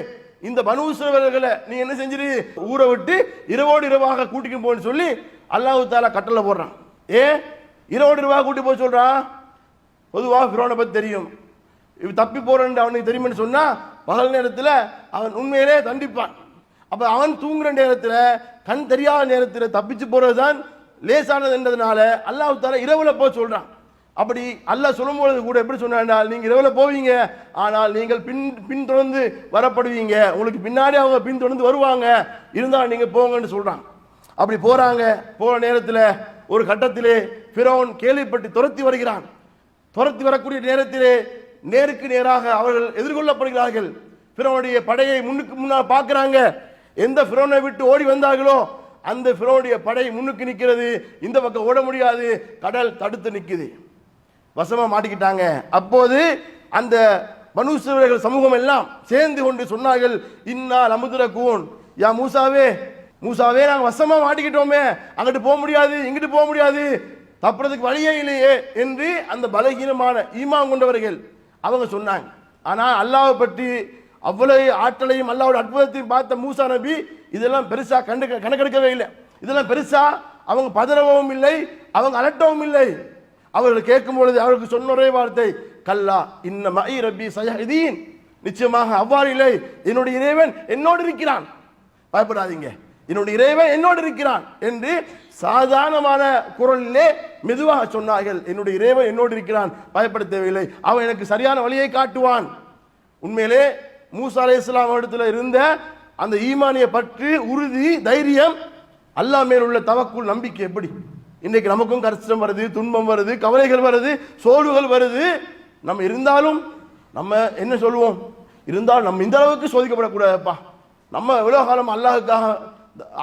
இந்த பனூ இஸ்ரவேலர்களை நீ என்ன செஞ்சிரு, ஊரை விட்டு இரவோடு இரவாக கூட்டிட்டு போன்னு சொல்லி அல்லாஹ் தஆலா கட்டளை போடுறான். இரவோடு ரூபா கூட்டி போய் சொல்றான். பொதுவாக ஃபிரௌனை பத்தி தெரியும், இவன் தப்பி போறேன் அவனுக்கு தெரியும்னு சொன்னா பகல் நேரத்தில் அவன் உண்மையிலே தண்டிப்பான். அப்ப அவன் தூங்குற நேரத்தில் கண் தெரியாத நேரத்தில் தப்பிச்சு போறதுதான் லேசானது என்றதுனால அல்லாஹ் தஆலா இரவுல போய் சொல்றான். அப்படி அல்லாஹ் சொல்லும்பொழுது கூட எப்படி சொன்னால், நீங்க இரவுல போவீங்க, ஆனால் நீங்கள் பின்தொடர்ந்து வரப்படுவீங்க, உங்களுக்கு பின்னாடி அவங்க பின்தொடர்ந்து வருவாங்க, இருந்தால் நீங்க போங்கன்னு சொல்றான். அப்படி போறாங்க. போற நேரத்தில் ஒரு கட்டத்திலே ஃபிரௌன் கேள்விப்பட்டு துரத்தி வருகிறான். துரத்தி வரக்கூடிய நேரத்திலே நேருக்கு நேராக அவர்கள் எதிர்கொள்ளப்படுகிறார்கள். ஃபிரௌனுடைய படையை முன்னுக்கு முன்னால் பார்க்கிறாங்க. எந்த ஃபிரௌனை விட்டு ஓடி வந்தார்களோ அந்த ஃபிரௌனுடைய படை முன்னுக்கு நிற்கிறது. இந்த பக்கம் ஓட முடியாது, கடல் தடுத்து நிற்குது. வசமா மாட்டிக்கிட்டாங்க. அப்போது அந்த பனூ இஸ்ரவேலர்கள் சமூகம் எல்லாம் சேர்ந்து கொண்டு சொன்னார்கள், இன்னா லமுதுரகூன், யா மூசாவே, மூசாவே நாங்கள் வசமா மாட்டிக்கிட்டோமே, அங்கிட்டு போக முடியாது, இங்கிட்டு போக முடியாது, தப்புறதுக்கு வழியே இல்லையே என்று அந்த பலகீனமான ஈமான் கொண்டவர்கள் அவங்க சொன்னாங்க. ஆனால் அல்லாஹ்வை பற்றி அவ்வளவு ஆற்றலையும் அல்லாஹ்வுடைய அற்புதத்தையும் பார்த்த மூசா நபி இதெல்லாம் பெருசா கணக்கெடுக்கவே இல்லை. இதெல்லாம் பெருசா அவங்க பதறவும் இல்லை, அவங்க அலட்டவும் இல்லை. அவர்கள் கேட்கும் பொழுது அவருக்கு சொன்ன ஒரே வார்த்தை, கல்லா இன்ன மஇ ரப்பி சயஹ்தீன், நிச்சயமாக அவ்வாறு இல்லை, என்னுடைய இறைவன் என்னோடு இருக்கிறான், பயப்படாதீங்க, என்னுடைய இறைவன் என்னோடு இருக்கிறான் என்று சாதாரணமான குரலிலே மெதுவாக சொன்னார்கள். என்னுடைய இறைவன் என்னோடு இருக்கிறான், பயப்பட தேவையில்லை, அவன் எனக்கு சரியான வழியை காட்டுவான். உண்மையிலே மூசா அலைஹிஸ்ஸலாம் இடத்துல இருந்த அந்த ஈமானிய பற்று, உறுதி, தைரியம், அல்லாஹ் மேல் உள்ள தவக்குல், நம்பிக்கை எப்படி இன்றைக்கு நமக்கும் கஷ்டம் வருது, துன்பம் வருது, கவலைகள் வருது, சோர்வுகள் வருது. நம்ம இருந்தாலும் நம்ம என்ன சொல்லுவோம், இருந்தாலும் நம்ம இந்த அளவுக்கு சோதிக்கப்படக்கூடாதுப்பா, நம்ம எவ்வளோ காலம்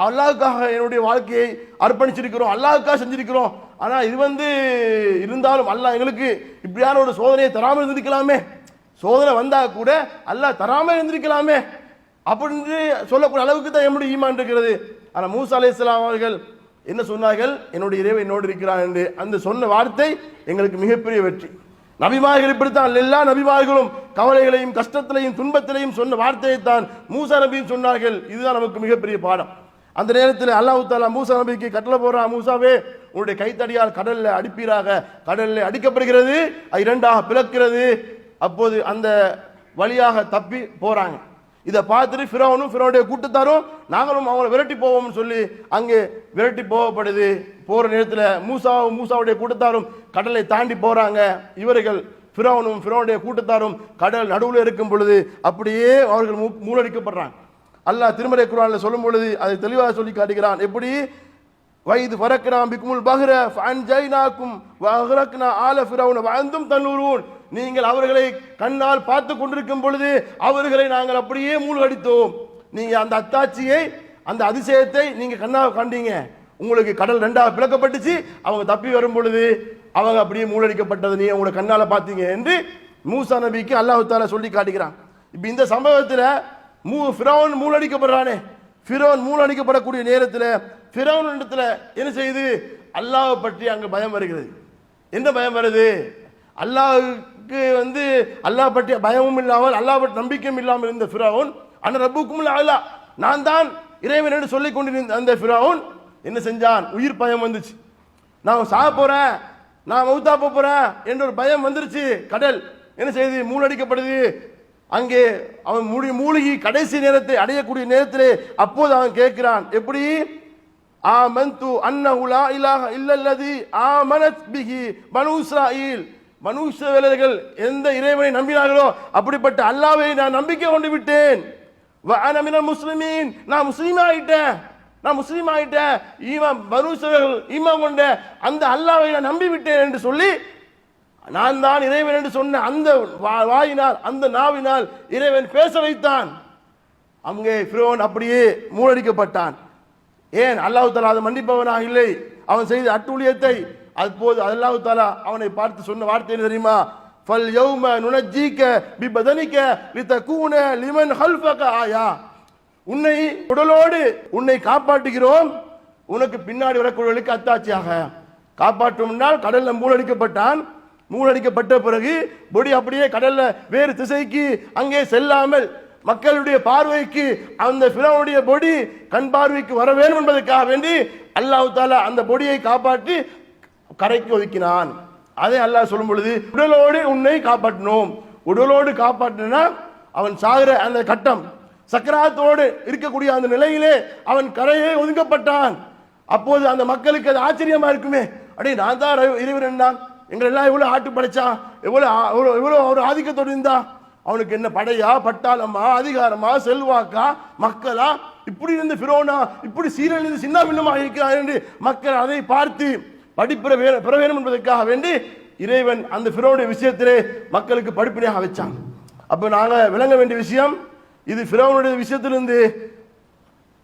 அல்லாஹ்வுக்காக என்னுடைய வாழ்க்கையை அர்ப்பணிச்சிருக்கிறோம், அல்லாஹ்வுக்காக செஞ்சிருக்கிறோம். ஆனால் இது இருந்தாலும் அல்லாஹ் எங்களுக்கு இப்படியான ஒரு சோதனையை தராமல் இருந்திருக்கலாமே, சோதனை வந்தா கூட அல்லாஹ் தராமல் இருந்திருக்கலாமே அப்படின்னு சொல்லக்கூடிய அளவுக்கு தான் என்னுடைய ஈமான் இருக்கிறது. ஆனால் மூசா அலைஹிஸ்ஸலாம் அவர்கள் என்ன சொன்னார்கள், என்னுடைய இறைவன் என்னோடு இருக்கிறான் என்று அந்த சொன்ன வார்த்தை எங்களுக்கு மிகப்பெரிய வெற்றி. நபிமார்கள் இப்படித்தான், எல்லா நபிமார்களும் கவலைகளையும் கஷ்டத்திலையும் துன்பத்திலையும் சொன்ன வார்த்தையை தான் மூசா நபியும் சொன்னார்கள். இதுதான் நமக்கு மிகப்பெரிய பாடம். அந்த நேரத்தில் அல்லாஹ் தஆலா மூசா நபிக்கு கட்டளை போடுறான், மூசாவே உன்னுடைய கைத்தடியால் கடல்ல அடிப்பீராக. கடல்ல அடிக்கப்படுகிறது, அது இரண்டாக பிளக்கிறது. அப்போது அந்த வழியாக தப்பி போறாங்க. இதை பார்த்துட்டு ஃபிரௌனும் ஃபிரௌனுடைய கூட்டத்தாரும் நாங்களும் அவங்களை விரட்டி போவோம்னு சொல்லி அங்கே விரட்டி போகப்படுது. போற நேரத்தில் மூசாவுடைய கூட்டத்தாரும் கடலை தாண்டி போறாங்க. இவர்கள் ஃபிரௌனும் ஃபிரௌனுடைய கூட்டத்தாரும் கடல் நடுவில் இருக்கும் பொழுது அப்படியே அவர்கள் மூழ்கடிக்கப்படுறாங்க. அல்லாஹ் திருமறை குர்ஆனில் சொல்லும் பொழுது அதை தெளிவாக சொல்லி காட்டுகிறான். எப்படி, வைது ஃபரக்னா பிக்குமுல் பஹ்ர ஃபஅன்ஜைனாக்கும் வஅக்ரக்னா ஆல ஃபிரௌன வஅன்தும் தன்னுரூன், நீங்கள் அவர்களை கண்ணால் பார்த்து கொண்டிருக்கும் பொழுது அவர்களை நாங்கள் அப்படியே மூழ்கடித்தோம். நீங்க அந்த அத்தாட்சியை, அந்த அதிசயத்தை நீங்க கண்ணால் கண்டீங்க, உங்களுக்கு கடல் ரெண்டாக பிளக்கப்பட்டுச்சு, அவங்க தப்பி வரும் பொழுது அவங்க அப்படியே மூழ்கடிக்கப்பட்டது நீங்க உங்களோட கண்ணால பார்த்தீங்க என்று மூசா நபிக்கு அல்லாஹ் தஆலா சொல்லி காட்டுகிறான். இப்ப இந்த சம்பவத்தில் ஃபிரௌன் மூழ்கடிக்கப்படுறானே, ஃபிரௌன் மூழ்கடிக்கப்படக்கூடிய நேரத்தில் ஃபிரௌன் இடத்துல என்ன செய்யுது, அல்லாஹ்வை பற்றி அங்க பயம் வருகிறது. என்ன பயம் வருது, அல்லாஹ்வுக்கு அல்லாஹ் பற்றிய பயமும் இல்லாமல் அல்லாஹ் பற்றி நம்பிக்கையும் இல்லாமல் இருந்த ஃபிரௌன், அன ரப்புக்கும் அலா, நான் தான் இறைவன் என்று சொல்லிக் கொண்டிருந்த அந்த ஃபிரௌன் என்ன செஞ்சான், உயிர் பயம் வந்துச்சு, நான் சாக போறேன், நான் மௌத்தா போறேன் என்ற ஒரு பயம் வந்துருச்சு. கடல் என்ன செய்யுது, மூழ்கடிக்கப்படுது. அங்கே அவன் மூழ்கி கடைசி நேரத்தை அடையக்கூடிய நேரத்திலே அப்போது அவன் கேட்கிறான், எப்படி, ஆமன்து அன்னஹு லா இலாஹ இல்லல்லதி ஆமனத் பிஹி பனூ இஸ்ராயீல், பனூ இஸ்ரவேலர்கள் எந்த இறைவனை நம்பினார்களோ அப்படிப்பட்ட அல்லாஹ்வை நான் நம்பிக்கை கொண்டு விட்டேன். வ அன மினல் முஸ்லிமீன், நான் முஸ்லீம் ஆயிட்டேன், ஈமான் பனூ இஸ்ரவேலர்கள் ஈமான் கொண்ட அந்த அல்லாஹ்வை நான் நம்பி விட்டேன் என்று சொல்லி, நான் தான் இறைவன் என்று சொன்ன அந்த வாயினால், அந்த நாவினால் இறைவன் பேச வைத்தான். அங்கே ஃபிரௌன் அப்படியே மூழ்கடிக்கப்பட்டான். ஏன், அல்லாஹ் தஆலா அதை மன்னிப்பவனாக இல்லை, அவன் செய்த அட்டூழியத்தை. அப்போது அல்லாஹ் தஆலா அவனை பார்த்து சொன்ன வார்த்தை என்ன தெரியுமா, ஃபல் யௌம நுனஜ்ஜீக பிபதனிக லிதகூன லிமன் ஹல்ஃபக ஆயா, உன்னை உடலோடு உன்னை காப்பாற்றுகிறோம், உனக்கு பின்னாடி வரக்கூடியவர்களுக்கு அத்தாட்சியாக காப்பாற்றும். கடல்ல மூழ்கடிக்கப்பட்டான். மூழ்கடிக்கப்பட்ட பிறகு பொடி அப்படியே கடல்ல வேறு திசைக்கு அங்கே செல்லாமல் மக்களுடைய பார்வைக்கு அந்த ஃபிரௌனுடைய பொடி கண் பார்வைக்கு வர வேண்டும் என்பதற்காக வேண்டி அல்லாஹ் தஆலா அந்த பொடியை காப்பாற்றி கரைக்கு ஒதுக்கினான். அதை அல்லாஹ் சொல்லும் பொழுது உடலோடு உன்னை காப்பாற்றினோம். உடலோடு காப்பாற்றினா அவன் சாகிற அந்த கட்டம், சக்கராத்தோடு இருக்கக்கூடிய அந்த நிலையிலே அவன் கரையே ஒதுக்கப்பட்டான். அப்போது அந்த மக்களுக்கு அது ஆச்சரியமா இருக்குமே, அடே நான் தான் இறைவன் தான், எங்களை எல்லாம் எவ்வளவு ஆட்டு படைச்சான், எவ்வளவு ஒரு ஆதிக்கத்தோடு இருந்தா, அவனுக்கு என்ன படையா பட்டாளமா அதிகாரமா செல்வாக்கா மக்களா, இப்படி இருந்து ஃபிரௌனா இப்படி சீரழிந்து சின்ன பின்னமாக இருக்கிறார் என்று மக்கள் அதை பார்த்து படிப்பிற பெற வேண்டும் என்பதற்காக வேண்டி இறைவன் அந்த ஃபிரௌனுடைய விஷயத்திலே மக்களுக்கு படிப்பினையாக வச்சான். அப்ப நாங்க விளங்க வேண்டிய விஷயம், இது ஃபிரௌனுடைய விஷயத்திலிருந்து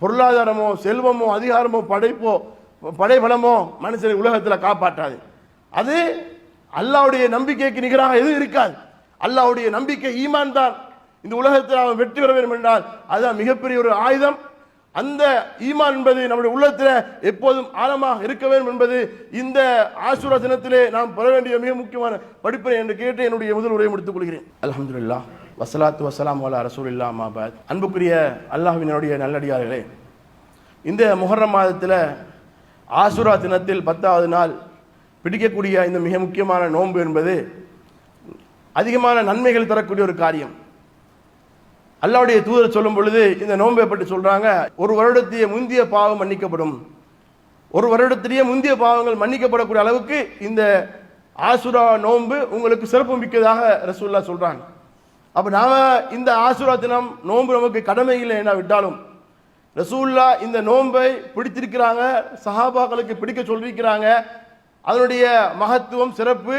பொருளாதாரமோ செல்வமோ அதிகாரமோ படைபலமோ மனுஷனை உலகத்தில் காப்பாற்றாது. அது அல்லாஹ்வுடைய நம்பிக்கைக்கு நிகராக எதுவும் இருக்காது. அல்லாஹ்வுடைய நம்பிக்கை ஈமான் தான். இந்த உலகத்தில் அவன் வெற்றி பெற வேண்டும் என்றால் அதுதான் மிகப்பெரிய ஒரு ஆயுதம். அந்த ஈமான் என்பது நம்முடைய உள்ளத்தில் எப்போதும் ஆழமாக இருக்க வேண்டும் என்பது இந்த ஆஷூரா தினத்திலே நாம் பெற வேண்டிய மிக முக்கியமான படிப்பினை என்று கேட்டு என்னுடைய முதல் உரையை முடித்துக் கொள்கிறேன். அல்ஹம்துலில்லாஹ் வஸ்ஸலாத்து வஸ்ஸலாமு அலா ரசூலில்லாஹ் அம்மா பஅத். அன்புக்குரிய அல்லாஹ்வினுடைய நல்லடியார்களே, இந்த முஹர்ரம் மாதத்தில் ஆஷூரா தினத்தில் 10வது நாள் பிடிக்கக்கூடிய இந்த மிக முக்கியமான நோன்பு என்பது அதிகமான நன்மைகள் தரக்கூடிய ஒரு காரியம். அல்லாஹ்வுடைய தூதர் சொல்லும் பொழுது இந்த நோன்பை பற்றி சொல்றாங்க, ஒரு வருடத்திலேயே முந்திய பாவம் மன்னிக்கப்படும். ஒரு வருடத்திலேயே முந்திய பாவங்கள் மன்னிக்கப்படக்கூடிய அளவுக்கு இந்த ஆஷூரா நோன்பு உங்களுக்கு சிறப்பு மிக்கதாக ரசூலுல்லாஹ் சொல்றாங்க. அப்ப நாம இந்த ஆஷூரா தினம் நோன்பு நமக்கு கடமை இல்லை என விட்டாலும் ரசூலுல்லாஹ் இந்த நோன்பை பிடித்திருக்கிறாங்க, சஹாபாக்களுக்கு பிடிக்க சொல்லியிருக்கிறாங்க. அதனுடைய மகத்துவம் சிறப்பு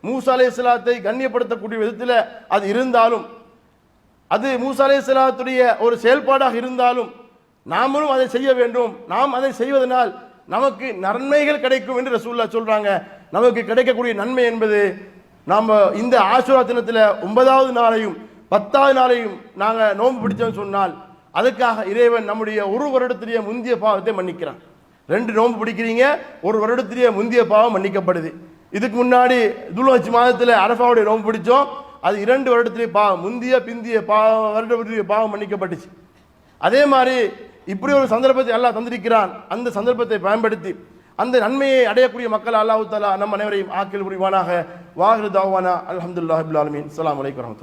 மூசா அலைஹிஸ்ஸலாத்தை கண்ணியப்படுத்தக்கூடிய விதத்தில் அது இருந்தாலும், அது மூசா அலைஹிஸ்ஸலாத்துடைய ஒரு செயல்பாடாக இருந்தாலும் நாமளும் அதை செய்ய வேண்டும். நாம் அதை செய்வதனால் நமக்கு நன்மைகள் கிடைக்கும் என்று ரசூலுல்லாஹ் சொல்றாங்க. நமக்கு கிடைக்கக்கூடிய நன்மை என்பது நாம் இந்த ஆஷூரா தினத்தில் 9வது நாளையும் 10வது நாளையும் நாங்கள் நோன்பு பிடிச்சோம்னு சொன்னால் அதுக்காக இறைவன் நம்முடைய ஒரு வருடத்திலேயே முந்திய பாவத்தை மன்னிக்கிறான். 2 நோன்பு பிடிக்கிறீங்க, ஒரு வருடத்திலேயே முந்திய பாவம் மன்னிக்கப்படுது. இதுக்கு முன்னாடி துல்ஹஜ் மாதத்தில் அரஃபாவுடைய நோன்பு பிடிச்சோம், அது 2 வருடத்திலேயே பாவம் முந்திய பிந்திய வருடத்திலேயே பாவம் மன்னிக்கப்பட்டுச்சு. அதே மாதிரி இப்படி ஒரு சந்தர்ப்பத்தை அல்லாஹ் தந்திருக்கிறான். அந்த சந்தர்ப்பத்தை பயன்படுத்தி அந்த நன்மையை அடையக்கூடிய மக்கள் அல்லாஹ் தஆலா நம் அனைவரையும் ஆக்கில் புரிவானாக. வாஹிரு தாவானா அல்ஹம்துலில்லாஹி ரப்பில் ஆலமீன். அஸ்ஸலாமு அலைக்கும்.